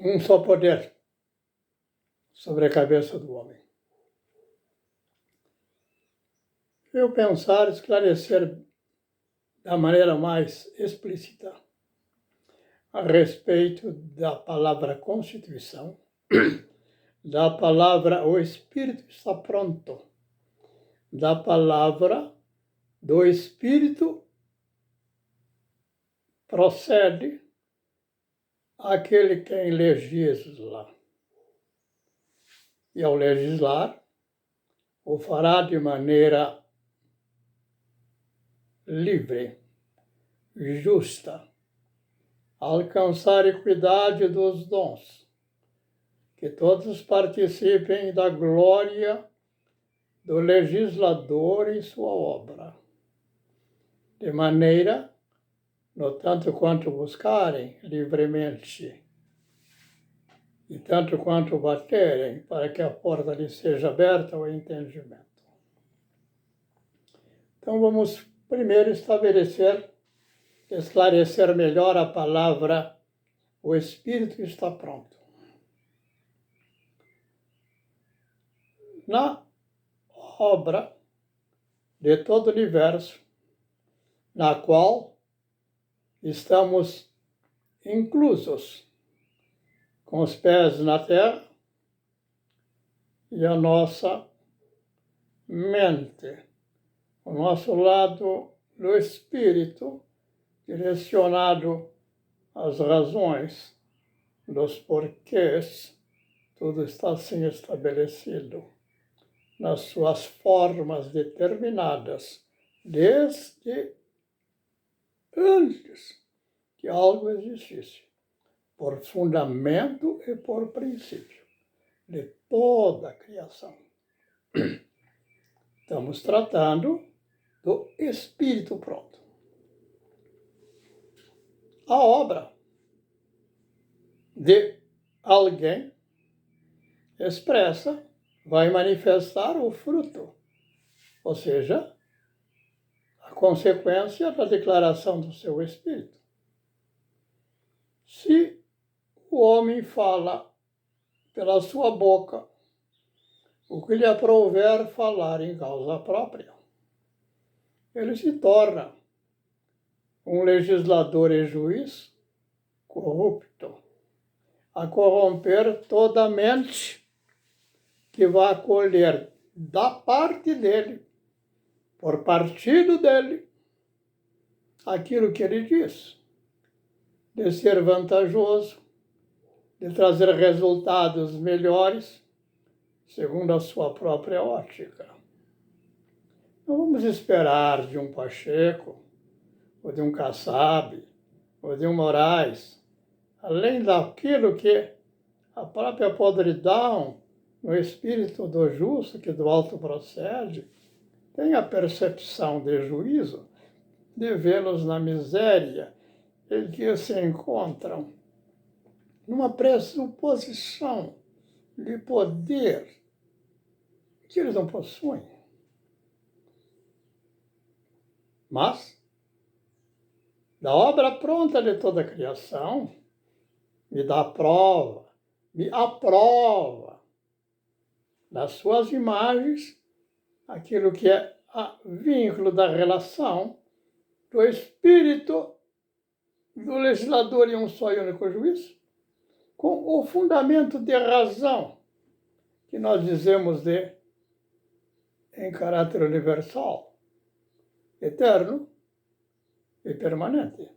um só poder sobre a cabeça do homem. Eu pensar, esclarecer da maneira mais explícita a respeito da palavra Constituição, da palavra o Espírito está pronto, da palavra do Espírito procede aquele quem legisla. E ao legislar, o fará de maneira livre, justa, alcançar equidade dos dons, que todos participem da glória do legislador em sua obra, de maneira, no tanto quanto buscarem livremente, e tanto quanto baterem, para que a porta lhe seja aberta ao entendimento. Então vamos primeiro esclarecer melhor a palavra o Espírito está pronto. Na obra de todo o universo, na qual estamos inclusos, com os pés na terra e a nossa mente, o nosso lado do espírito, direcionado às razões dos porquês, tudo está assim estabelecido nas suas formas determinadas, desde antes que algo existisse, por fundamento e por princípio de toda a criação. Estamos tratando do Espírito pronto. A obra de alguém expressa vai manifestar o fruto, ou seja, a consequência da declaração do seu espírito. Se o homem fala pela sua boca o que lhe aprouver falar em causa própria, ele se torna um legislador e juiz corrupto, a corromper toda a mente que vai acolher da parte dele, por partido dele, aquilo que ele diz, de ser vantajoso, de trazer resultados melhores, segundo a sua própria ótica. Não vamos esperar de um Pacheco, ou de um Kassab, ou de um Moraes, além daquilo que a própria podridão no espírito do justo, que do alto procede, tem a percepção de juízo, de vê-los na miséria em que se encontram, numa pressuposição de poder que eles não possuem. Mas, da obra pronta de toda a criação, me dá prova, me aprova das suas imagens aquilo que é o vínculo da relação do espírito do legislador e um só e único juiz, com o fundamento de razão que nós dizemos em caráter universal, eterno e permanente.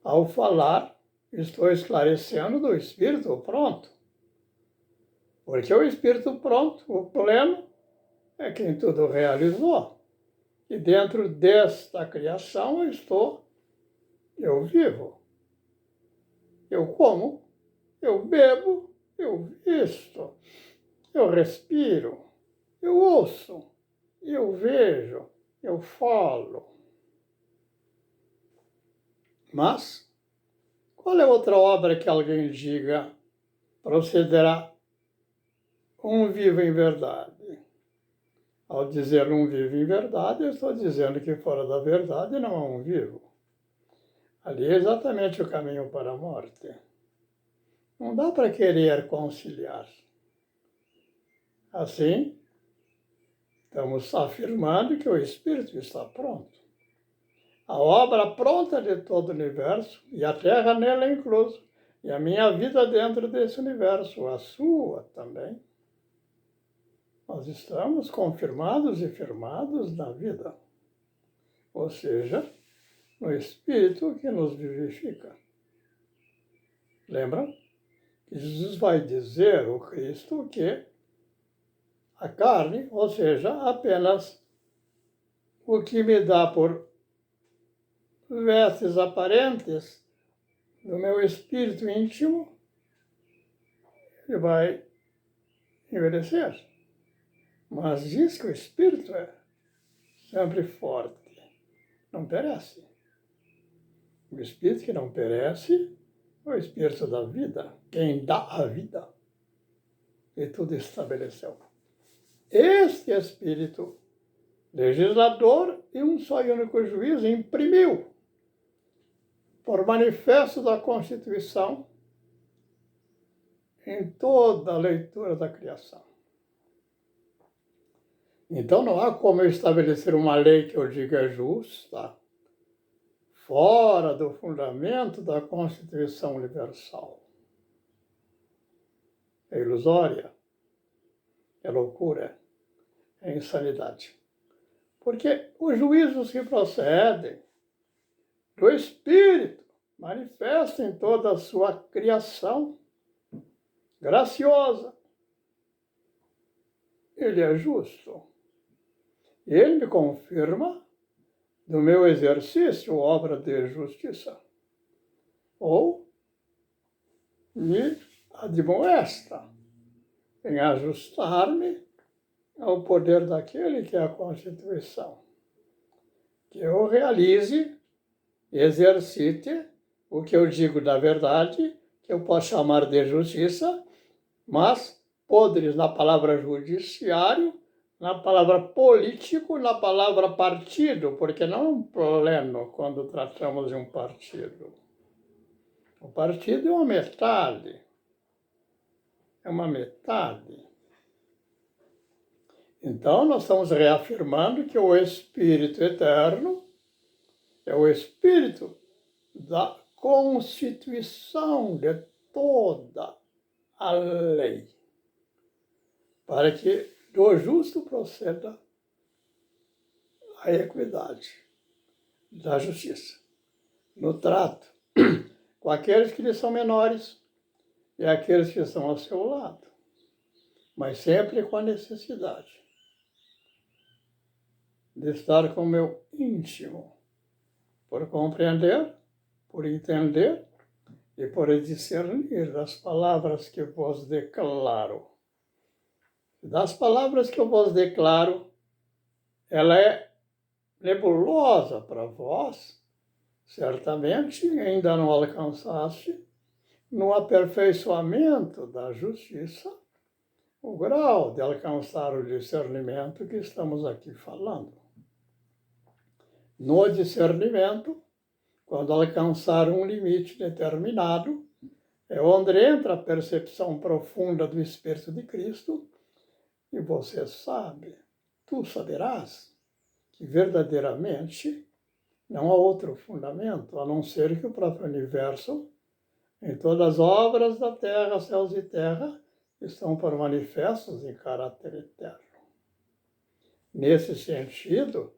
Ao falar, estou esclarecendo do espírito pronto, porque o espírito pronto, o pleno, é quem tudo realizou. E dentro desta criação eu vivo, eu como, eu bebo, eu visto, eu respiro, eu ouço, eu vejo, eu falo. Mas, qual é outra obra que alguém diga procederá um vivo em verdade? Ao dizer um vivo em verdade, eu estou dizendo que fora da verdade não há um vivo. Ali é exatamente o caminho para a morte. Não dá para querer conciliar. Assim, estamos afirmando que o Espírito está pronto. A obra pronta de todo o universo, e a Terra nela incluso, e a minha vida dentro desse universo, a sua também. Nós estamos confirmados e firmados na vida, ou seja, no Espírito que nos vivifica. Lembra que Jesus vai dizer, o Cristo, que a carne, ou seja, apenas o que me dá por vestes aparentes do meu espírito íntimo, ele vai envelhecer. Mas diz que o espírito é sempre forte, não perece. O espírito que não perece é o espírito da vida, quem dá a vida. E tudo estabeleceu. Este espírito legislador e um só e único juiz imprimiu, por manifesto da Constituição, em toda a leitura da criação. Então não há como eu estabelecer uma lei que eu diga é justa, fora do fundamento da Constituição Universal. É ilusória, é loucura, é insanidade. Porque os juízos que procedem do Espírito manifestam em toda a sua criação graciosa. Ele é justo. Ele me confirma do meu exercício obra de justiça. Ou me admoesta em ajustar-me ao poder daquele que é a Constituição. Que eu realize, exercite o que eu digo da verdade, que eu posso chamar de justiça, mas podres na palavra judiciário, na palavra político, na palavra partido, porque não é um pleno quando tratamos de um partido. O partido é uma metade. É uma metade. Então, nós estamos reafirmando que o Espírito Eterno é o Espírito da constituição de toda a lei, para que do justo proceda a equidade da justiça, no trato com aqueles que lhe são menores e aqueles que estão ao seu lado, mas sempre com a necessidade de estar com o meu íntimo, por compreender, por entender e por discernir as palavras que vos declaro. Das palavras que eu vos declaro, ela é nebulosa para vós, certamente ainda não alcançaste no aperfeiçoamento da justiça o grau de alcançar o discernimento que estamos aqui falando. No discernimento, quando alcançar um limite determinado, é onde entra a percepção profunda do Espírito de Cristo e você sabe, tu saberás que verdadeiramente não há outro fundamento, a não ser que o próprio universo, em todas as obras da terra, céus e terra, estão por manifestos em caráter eterno. Nesse sentido,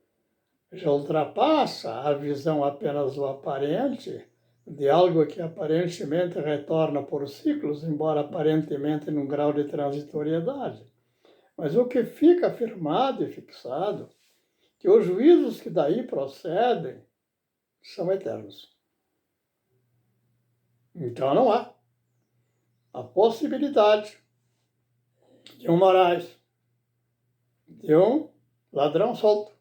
já ultrapassa a visão apenas do aparente, de algo que aparentemente retorna por ciclos, embora aparentemente num grau de transitoriedade. Mas o que fica afirmado e fixado, que os juízos que daí procedem são eternos. Então não há a possibilidade de um Moraes, de um ladrão solto,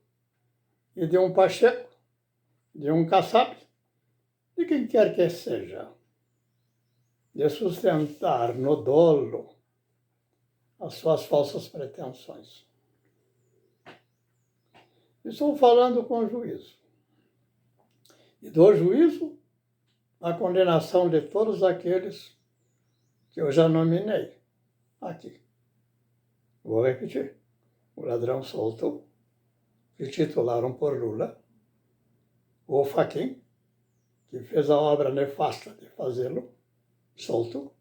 e de um Pacheco, de um Kassab, de quem quer que seja, de sustentar no dolo as suas falsas pretensões. Estou falando com juízo. E do juízo, a condenação de todos aqueles que eu já nominei aqui. Vou repetir. O ladrão solto, que titularam por Lula, o Fachin, que fez a obra nefasta de fazê-lo, solto,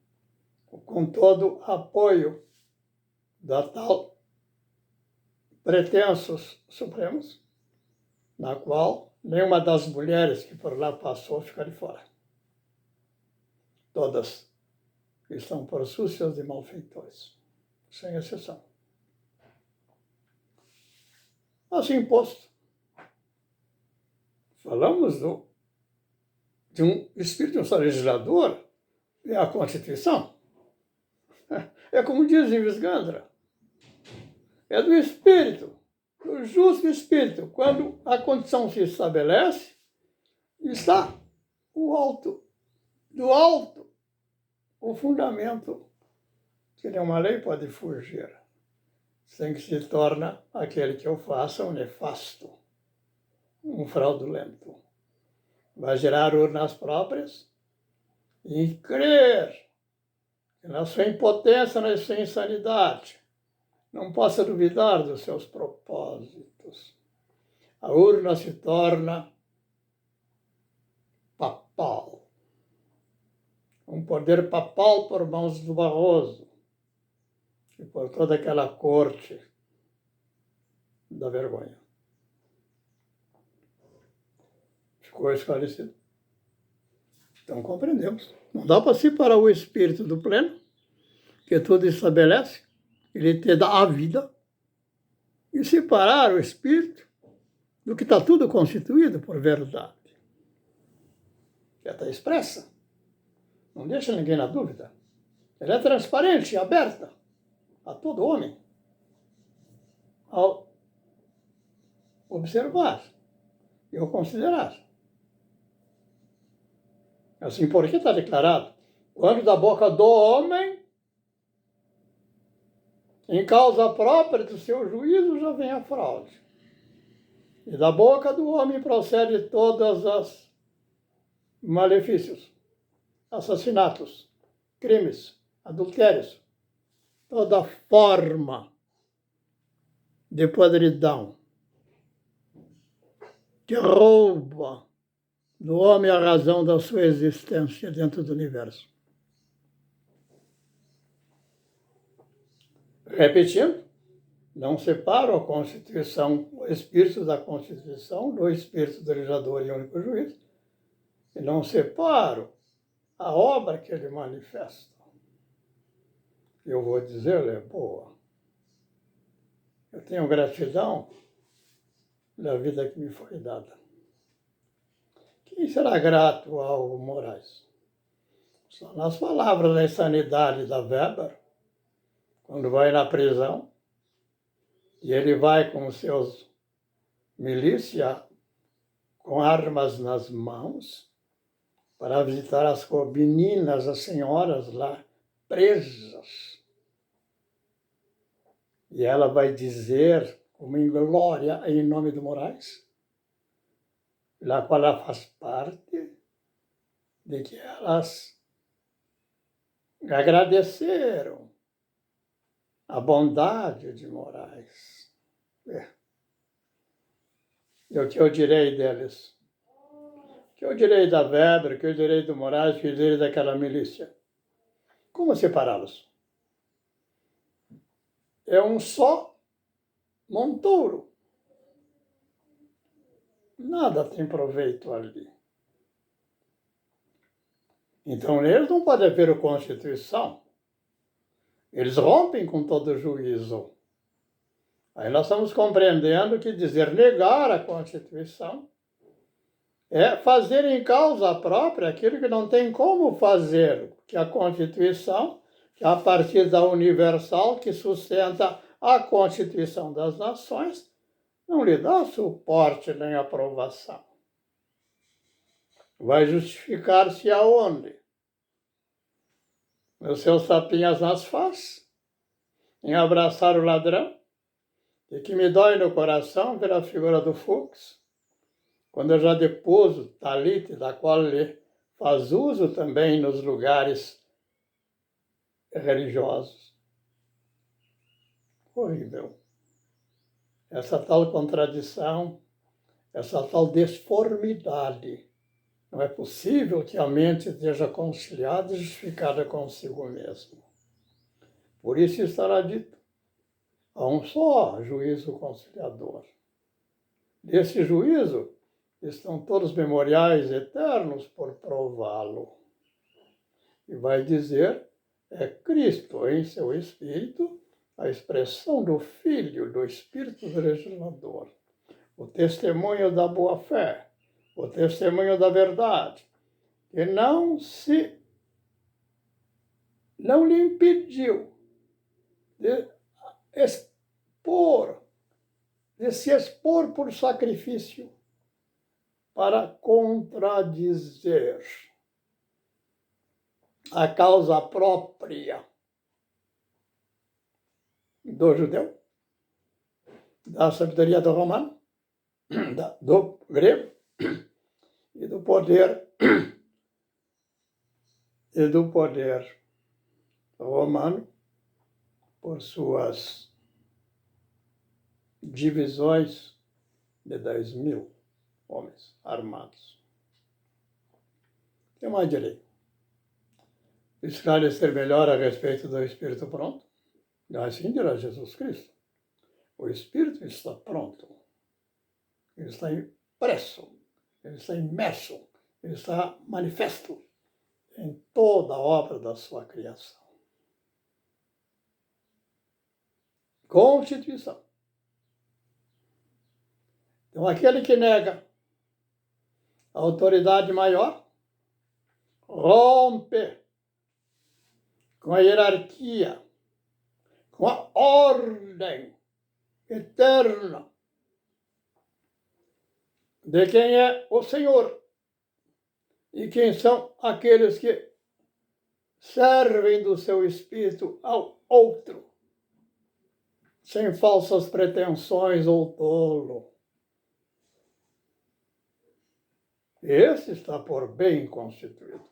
com todo apoio da tal pretensos supremos, na qual nenhuma das mulheres que por lá passou fica de fora. Todas estão por súcias de malfeitores, sem exceção. Assim posto, falamos de um espírito legislador, é a Constituição. É como diz Ives Gandra, é do espírito, do justo espírito. Quando a condição se estabelece, está do alto, o fundamento que nenhuma lei pode fugir, sem que se torne aquele que o faça um nefasto, um fraudulento. Vai gerar urnas próprias e crer que na sua impotência, na sua insanidade, não possa duvidar dos seus propósitos. A urna se torna papal. Um poder papal por mãos do Barroso e por toda aquela corte da vergonha. Ficou esclarecido? Então compreendemos. Não dá para separar o espírito do pleno, que tudo estabelece, ele te dá a vida, e separar o espírito do que está tudo constituído por verdade. Já está expressa. Não deixa ninguém na dúvida. Ela é transparente e aberta a todo homem. Ao observar e ao considerar. Assim, porque está declarado, quando da boca do homem, em causa própria do seu juízo, já vem a fraude. E da boca do homem procede todas as malefícios, assassinatos, crimes, adultérios, toda forma de podridão que rouba do homem a razão da sua existência dentro do universo. Repetindo, não separo a Constituição, o espírito da Constituição, do espírito do legislador e único juiz, e não separo a obra que ele manifesta. Eu vou dizer, ela é boa. Eu tenho gratidão da vida que me foi dada. Quem será grato ao Moraes? Só nas palavras da insanidade da Weber, quando vai na prisão, e ele vai com seus milícia, com armas nas mãos, para visitar as meninas, as senhoras lá presas. E ela vai dizer, como em glória, em nome do Moraes, da qual ela faz parte, de que elas agradeceram a bondade de Moraes. E o que eu direi deles? O que eu direi da Weber, o que eu direi do Moraes, o que eu direi daquela milícia? Como separá-los? É um só montouro. Nada tem proveito ali. Então, eles não podem ver a Constituição. Eles rompem com todo juízo. Aí nós estamos compreendendo que dizer negar a Constituição é fazer em causa própria aquilo que não tem como fazer, que a Constituição, que é a partir da universal que sustenta a Constituição das Nações, não lhe dá suporte nem aprovação. Vai justificar-se aonde? Nos seus tapinhas nas faces, em abraçar o ladrão, e que me dói no coração ver a figura do Fux, quando eu já depus o talite, da qual ele faz uso também nos lugares religiosos. Horrível. Essa tal contradição, essa tal disformidade. Não é possível que a mente esteja conciliada e justificada consigo mesmo. Por isso estará dito, há um só juízo conciliador. Desse juízo estão todos os memoriais eternos por prová-lo. E vai dizer, é Cristo em seu Espírito, a expressão do Filho, do Espírito legislador, o testemunho da boa-fé, o testemunho da verdade, que não lhe impediu de se expor por sacrifício para contradizer a causa própria do judeu, da sabedoria do romano, do grego e do poder romano por suas divisões de 10.000 homens armados. O que mais direi? Esclarecer melhor a respeito do Espírito pronto? Assim dirá Jesus Cristo. O Espírito está pronto. Ele está impresso. Ele está imerso. Ele está manifesto em toda a obra da sua criação. Constituição. Então, aquele que nega a autoridade maior rompe com a hierarquia, com a ordem eterna de quem é o Senhor e quem são aqueles que servem do seu espírito ao outro, sem falsas pretensões ou tolo. Esse está por bem constituído.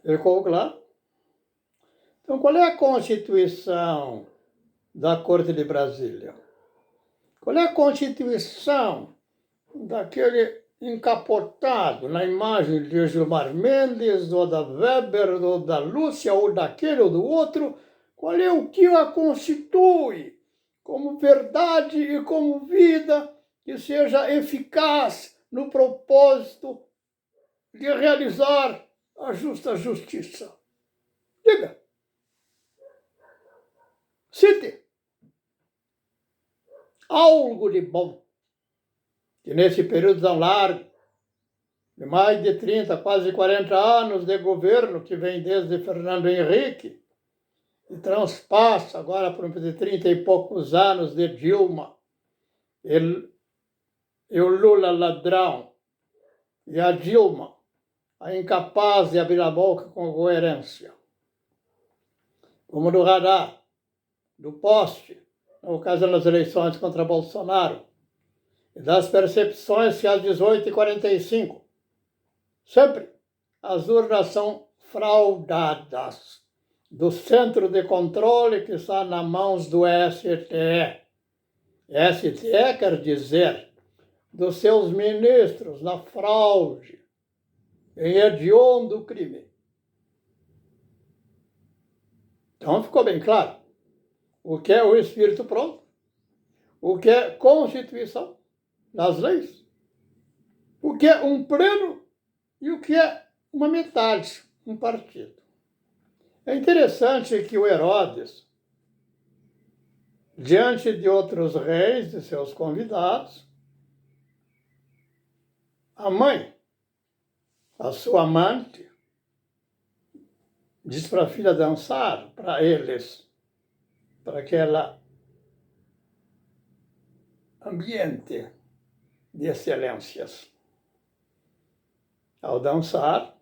Ficou claro? Então, qual é a constituição da Corte de Brasília? Qual é a constituição daquele encapotado na imagem de Gilmar Mendes, ou da Weber, ou da Lúcia, ou daquele ou do outro? Qual é o que a constitui como verdade e como vida que seja eficaz no propósito de realizar a justa justiça? Diga. Cite algo de bom que nesse período tão largo, de mais de 30, quase 40 anos de governo, que vem desde Fernando Henrique, e transpassa agora por de 30 e poucos anos de Dilma, e o Lula ladrão, e a Dilma, a incapaz de abrir a boca com coerência. Como do radar, do poste, na ocasião das eleições contra Bolsonaro, e das percepções que às 18h45, sempre as urnas são fraudadas do centro de controle que está nas mãos do STE. STE quer dizer dos seus ministros na fraude, em hediondo crime. Então ficou bem claro o que é o Espírito pronto, o que é Constituição das leis, o que é um pleno e o que é uma metade, um partido. É interessante que o Herodes, diante de outros reis e seus convidados, a mãe, a sua amante, diz para a filha dançar para eles, para aquela ambiente de excelências. Ao dançar,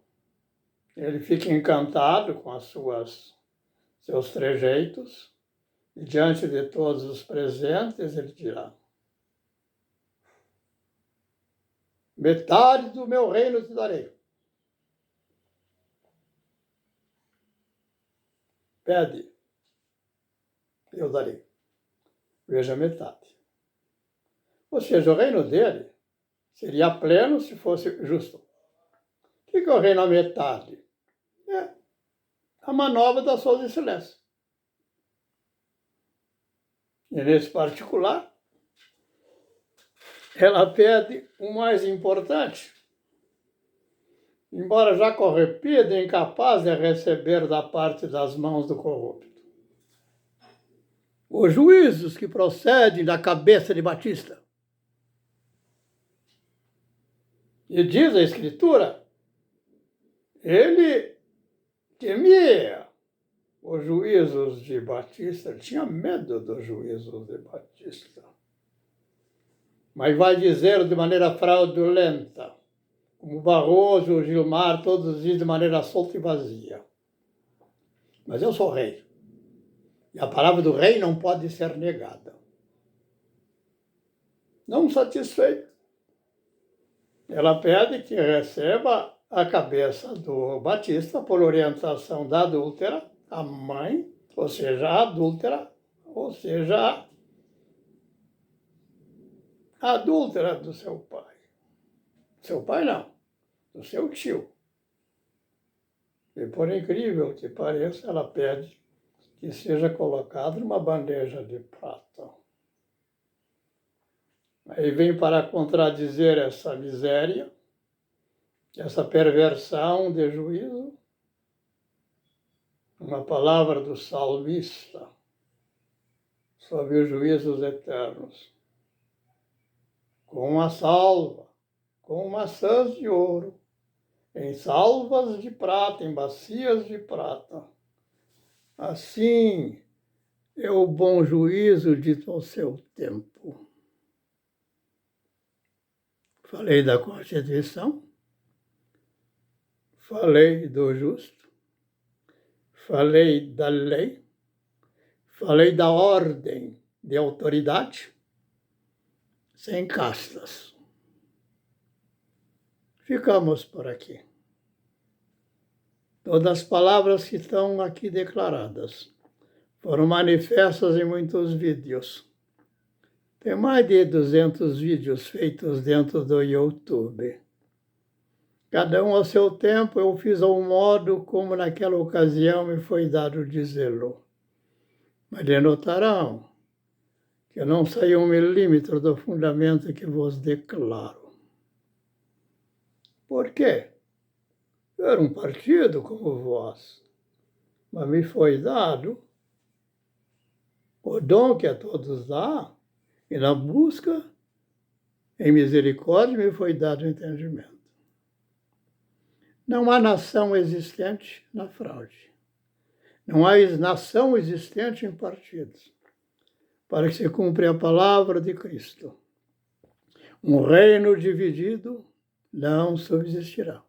ele fica encantado com seus trejeitos, e diante de todos os presentes, ele dirá: metade do meu reino te darei. pede, eu darei. Veja metade. Ou seja, o reino dele seria pleno se fosse justo. O que é o reino à metade? É a manobra das suas excelências. E nesse particular, ela pede o mais importante. Embora já corrompido e incapaz de receber da parte das mãos do corrupto. Os juízos que procedem da cabeça de Batista. E diz a Escritura, ele temia os juízos de Batista, ele tinha medo dos juízos de Batista. Mas vai dizer de maneira fraudulenta, como Barroso, o Gilmar, todos dizem de maneira solta e vazia. Mas eu sou rei. E a palavra do rei não pode ser negada. Não satisfeito, ela pede que receba a cabeça do Batista por orientação da adúltera, a mãe, ou seja, a adúltera, ou seja, a adúltera do seu pai. Seu pai não, do seu tio. E por incrível que pareça, ela pede que seja colocado numa bandeja de prata. Aí vem para contradizer essa miséria, essa perversão de juízo, uma palavra do salmista sobre os juízos eternos. Com uma salva, com maçãs de ouro, em salvas de prata, em bacias de prata. Assim é o bom juízo dito ao seu tempo. Falei da Constituição, falei do justo, falei da lei, falei da ordem de autoridade, sem castas. Ficamos por aqui. Todas as palavras que estão aqui declaradas foram manifestas em muitos vídeos. Tem mais de 200 vídeos feitos dentro do YouTube. Cada um ao seu tempo, eu fiz ao modo como naquela ocasião me foi dado dizê-lo. Mas denotarão que eu não saí 1 milímetro do fundamento que vos declaro. Por quê? Eu era um partido como vós, mas me foi dado o dom que a todos dá, e na busca, em misericórdia, me foi dado o entendimento. Não há nação existente na fraude. Não há nação existente em partidos. Para que se cumpra a palavra de Cristo. Um reino dividido não subsistirá.